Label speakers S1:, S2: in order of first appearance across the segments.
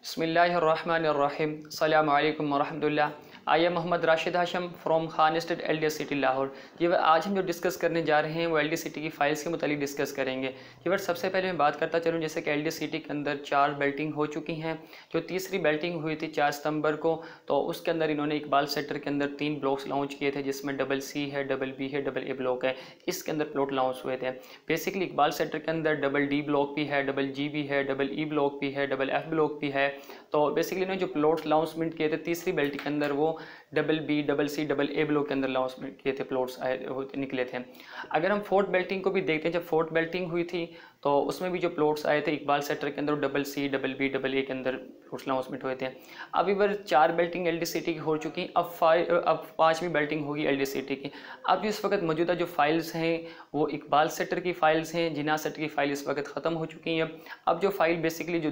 S1: बिस्मिल्लाहिर्रहमानिर्रहीम अस्सलामु अलैकुम वरहमतुल्लाह। I am Mohammad Rashid Hashim from Khan estate LD city Lahore. जी वर आज हम जो डिस्कस करने जा रहे हैं वो LD सिटी की फ़ाइल्स के मुतालिक डिस्कस करेंगे। जी वर सबसे पहले मैं बात करता चलूँ जैसे कि LD सिटी के अंदर 4 बेल्टिंग हो चुकी हैं। जो तीसरी बेल्टिंग हुई थी 4 सितंबर को, तो उसके अंदर इन्होंने इकबाल सेक्टर के अंदर 3 ब्लॉक्स लॉन्च किए थे जिसमें CC है, BB है, AA ब्लॉक है। इसके अंदर प्लॉट लॉन्च हुए थे। बेसिकली इकबाल सेक्टर के अंदर DD ब्लॉक भी है, GB भी है, EE ब्लॉक भी है, FF ब्लॉक भी है। तो बेसिकली इन्होंने जो प्लॉट्स लॉन्चमेंट किए थे तीसरी बेल्ट के अंदर वो BB, CC, AA ब्लॉक के अंदर लॉन्चमेंट किए थे, प्लॉट्स निकले थे। अगर हम फोर्थ बेल्टिंग को भी देखते हैं, जब फोर्थ बेल्टिंग हुई थी तो उसमें भी जो प्लॉट्स आए थे इकबाल सेक्टर के अंदर CC, BB, AA के अंदर प्लॉट्स लॉन्चमेंट हुए थे। अब इधर 4 बेल्टिंग LD सिटी की हो चुकी, अब 5वीं बेल्टिंग होगी LD सिटी की। अब इस वक्त मौजूदा जो फाइल्स हैं वो इकबाल सेक्टर की फाइल्स हैं, जिन्ना सेक्टर की फाइल इस वक्त ख़त्म हो चुकी हैं। अब जो फाइल बेसिकली जो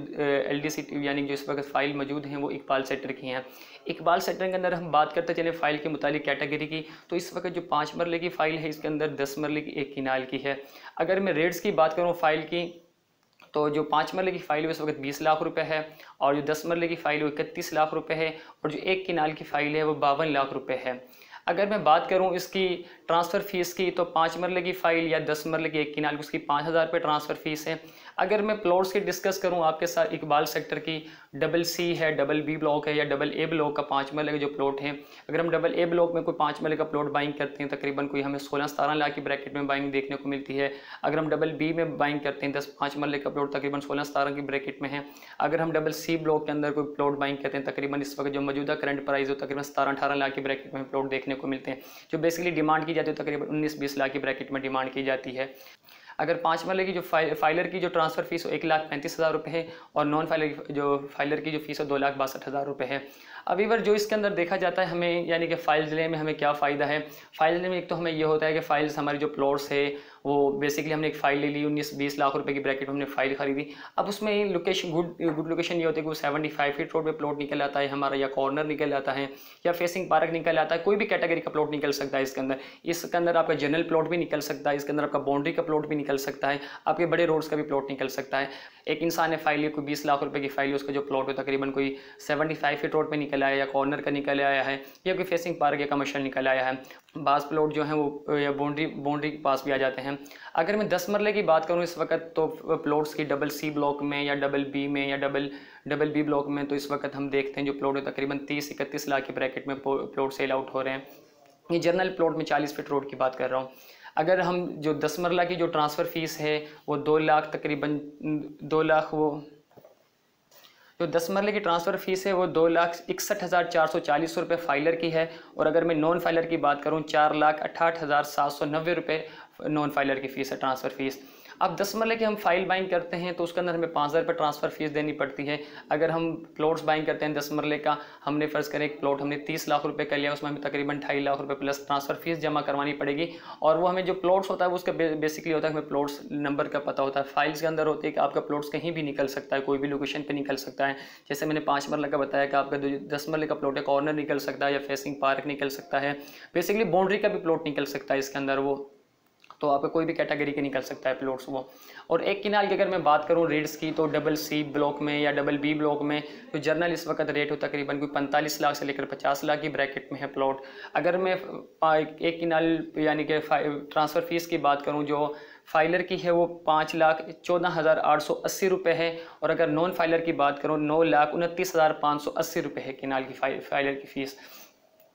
S1: LD सिटी यानी जो इस वक्त फाइल मौजूद हैं वो इकबाल सेक्टर की हैं। इकबाल सेक्टर के अंदर हम बात करते चले फ़ाइल के मुतालिक कैटेगरी की, तो इस वक्त जो 5 मरले की फ़ाइल है इसके अंदर 10 मरले की 1 किनाल की है। अगर मैं रेट्स की बात करूँ फ़ाइल की, तो जो 5 मरले की फ़ाइल है इस वक्त 20 लाख रुपए है, और जो 10 मरले की फ़ाइल है वो 31 लाख रुपए है, और जो 1 किनाल की फ़ाइल है वो 52 लाख रुपए है। अगर मैं बात करूं इसकी ट्रांसफ़र फ़ीस की, तो 5 मरले की फ़ाइल या 10 मरले की 1 किनाल की उसकी 5000 रुपये ट्रांसफ़र फ़ीस है। अगर मैं प्लॉट्स की डिस्कस करूं आपके साथ, इकबाल सेक्टर की CC है, BB ब्लॉक है या AA ब्लॉक का 5 मरले का जो प्लॉट है, अगर हम AA ब्लॉक में कोई 5 मरले का प्लॉट बाइंग करते हैं तकरीबन कोई हमें 16-17 लाख की ब्रैकेट में बाइंग देखने को मिलती है। अगर हम BB में बाइंग करते हैं 5 मरले का प्लॉट तकरीबन 16-17 की ब्रैकेट में है। अगर हम CC ब्लॉक के अंदर कोई प्लॉट बाइंग करते हैं तकरीबन इस वक्त जो मौजूदा करंट प्राइस हो तकरीबन 17-18 लाख की ब्रैकेट में प्लॉट देखने को मिलते हैं। जो बेसिकली डिमांड की जाती है तकरीबन 19-20 लाख की ब्रैकेट में डिमांड की जाती है। अगर 5 मरले की जो फाइलर की जो ट्रांसफ़र फ़ीस हो 1,35,000 रुपये है, और नॉन फाइलर की जो फ़ीस है 2,62,000 रुपये है। अब इवर जो इसके अंदर देखा जाता है हमें, यानी कि फ़ाइल लेने में हमें क्या फ़ायदा है। फ़ाइल लेने में एक तो हमें ये होता है कि फ़ाइल्स हमारी जो प्लॉट्स है वो बेसिकली हमने एक फ़ाइल ले ली 19-20 लाख रुपए की ब्रैकेट में हमने फ़ाइल खरीदी। अब उसमें लोकेशन गुड लोकेशन ये होती है कि वो 75 फीट रोड पे प्लॉट निकल आता है हमारा, या कॉर्नर निकल आता है, या फेसिंग पार्क निकल आता है, कोई भी कैटेगरी का प्लॉट निकल सकता है इसके अंदर। इसके अंदर आपका जनरल प्लॉट भी निकल सकता है, इसके अंदर आपका बाउंड्री का प्लॉट भी निकल सकता है, आपके बड़े रोड्स का भी प्लॉट निकल सकता है। एक इंसान ने फाइल ली कोई 20 लाख रुपए की फाइल है, उसका जो प्लॉट है तकरीबन कोई 75 फीट रोड पे निकल आया, या कॉर्नर का निकल आया है, या कोई फेसिंग पार्क या कमर्शियल निकल आया है। बास प्लॉट जो है वो या बाउंड्री के पास भी आ जाते हैं। अगर मैं 10 मरले की बात करूं इस वक्त, तो प्लॉट्स की CC ब्लॉक में या BB में या BB ब्लॉक में, तो इस वक्त हम देखते हैं जो प्लॉट है तकरीबन 30-31 लाख की ब्रैकेट में प्लॉट सेल आउट हो रहे हैं। ये जनरल प्लॉट में 40 फीट रोड की बात कर रहा हूँ। अगर हम जो 10 मरला की जो ट्रांसफ़र फ़ीस है वो 2 लाख तकरीबन 2 लाख वो जो 10 मरले की ट्रांसफ़र फ़ीस है वो 2,61,440 रुपये फाइलर की है, और अगर मैं नॉन फाइलर की बात करूँ 4,68,790 रुपये नॉन फाइलर की फ़ीस है, ट्रांसफ़र फ़ीस। अब 10 मरले की हम फाइल बाइंग करते हैं तो उसके अंदर हमें 5,000 रुपये ट्रांसफ़र फ़ीस देनी पड़ती है। अगर हम प्लॉट्स बाइंग करते हैं 10 मरले का, हमने फ़र्ज़ करें एक प्लॉट हमने 30 लाख रुपए का लिया, उसमें हमें तकरीबन 2.5 लाख रुपए प्लस ट्रांसफ़र फ़ीस जमा करवानी पड़ेगी। और वो हमें जो प्लॉट्स होता है वो उसका बेसिकली होता है हमें प्लॉट्स नंबर का पता होता है। फाइल्स के अंदर होती है कि आपका प्लॉट्स कहीं भी निकल सकता है, कोई भी लोकेशन पर निकल सकता है। जैसे मैंने 5 मरले का बताया कि आपका 10 मरले का प्लॉट है, कॉर्नर निकल सकता है या फेसिंग पार्क निकल सकता है, बेसिकली बाउंड्री का भी प्लॉट निकल सकता है इसके अंदर वो, तो आपका कोई भी कैटेगरी के निकल सकता है प्लॉट्स वो। और 1 किनाल की अगर मैं बात करूं रेट्स की, तो CC ब्लॉक में या BB ब्लॉक में जो जर्नल इस वक्त रेट हो तकरीबन कोई 45 लाख से लेकर 50 लाख की ब्रैकेट में है प्लॉट। अगर मैं 1 किनाल यानी कि ट्रांसफ़र फ़ीस की बात करूं जो फाइलर की है वो 5,14,880 रुपये है, और अगर नॉन फाइलर की बात करूँ 9,29,580 रुपये है किनाल की फाइलर की फ़ीस।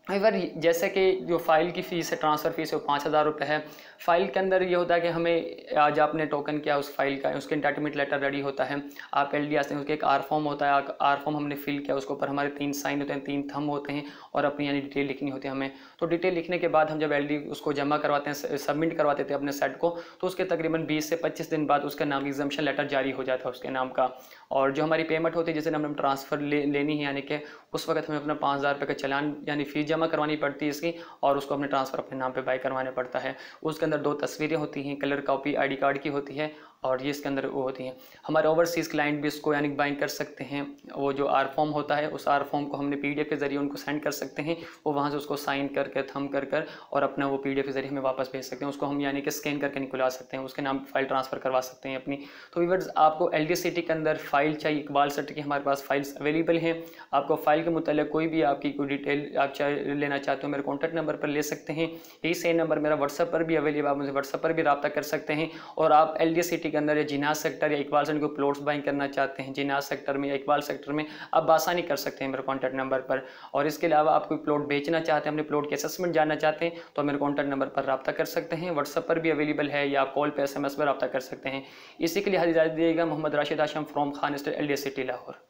S1: इवर जैसे कि जो फ़ाइल की फ़ीस है ट्रांसफ़र फ़ीस है वो 5,000 रुपये है। फ़ाइल के अंदर ये होता है कि हमें आज आपने टोकन किया उस फाइल का, उसके एंटाइटलमेंट लेटर रेडी होता है, आप LD आते हैं, उसके एक R फॉर्म होता है, R फॉर्म हमने फिल किया, उसके ऊपर हमारे 3 साइन होते हैं, 3 थंब होते हैं, और अपनी यानी डिटेल लिखनी होती है हमें। तो डिटेल लिखने के बाद हम जब LD उसको जमा करवाते हैं, सबमिट करवाते थे अपने सेट को, तो उसके तकरीबन 20 से 25 दिन बाद उसका नाम एग्जामिशन लेटर जारी हो जाता है उसके नाम का। और जो हमारी पेमेंट होती है जिसे हम ट्रांसफ़र लेनी है, यानी कि उस वक्त हमें अपना 5,000 रुपये का चालान यानी फ़ीस जमा करवानी पड़ती है इसकी, और उसको अपने ट्रांसफ़र अपने नाम पे बाय करवाने पड़ता है। उसके अंदर 2 तस्वीरें होती हैं, कलर कॉपी ID कार्ड की होती है, और ये इसके अंदर वो होती हैं। हमारे ओवरसीज़ क्लाइंट भी इसको यानी बाइंग कर सकते हैं। वो जो आर फॉर्म होता है उस आर फॉर्म को हमने PDF के ज़रिए उनको सेंड कर सकते हैं, वो वहाँ से उसको साइन कर थम कर और अपना वो PDF के ज़रिए हमें वापस भेज सकते हैं। उसको हम यानी कि स्कैन करके निकलवा सकते हैं, उसके नाम फाइल ट्रांसफ़र करवा सकते हैं अपनी। तो व्यूअर्स, आपको LDCT के अंदर फ़ाइल चाहिए, इकबाल सेट की हमारे पास फाइल्स अवेलेबल हैं। आपको फ़ाइल के मुताल्लिक़ कोई भी आपकी कोई डिटेल आप लेना चाहते हो, मेरे कॉन्टैक्ट नंबर पर ले सकते हैं। यही सेम नंबर मेरा व्हाट्सएप पर भी अवेलेबल, आप मुझे व्हाट्सएप पर भी रब्ता कर सकते हैं। और आप LDCT के अंदर या जिनाज सेक्टर या इकबाल सेट को प्लॉट्स बाइंग करना चाहते हैं, जिनाज सेक्टर में या इकबाल सेक्टर में, आप बासानी कर सकते हैं मेरे कॉन्टैक्ट नंबर पर। और इसके अलावा आप कोई प्लॉट बेचना चाहते हैं, अपने प्लॉट के असेसमेंट जानना चाहते हैं, तो मेरे कॉन्टैक्ट नंबर पर रब्ता कर सकते हैं। व्हाट्सएप पर भी अवेलेबल है या आप कॉल पर SMS पर रब्ता कर सकते हैं। इसी के लिए इजाज़त दीजिएगा। Mohammad Rashid Hashim from Khan estate LDCT Lahore.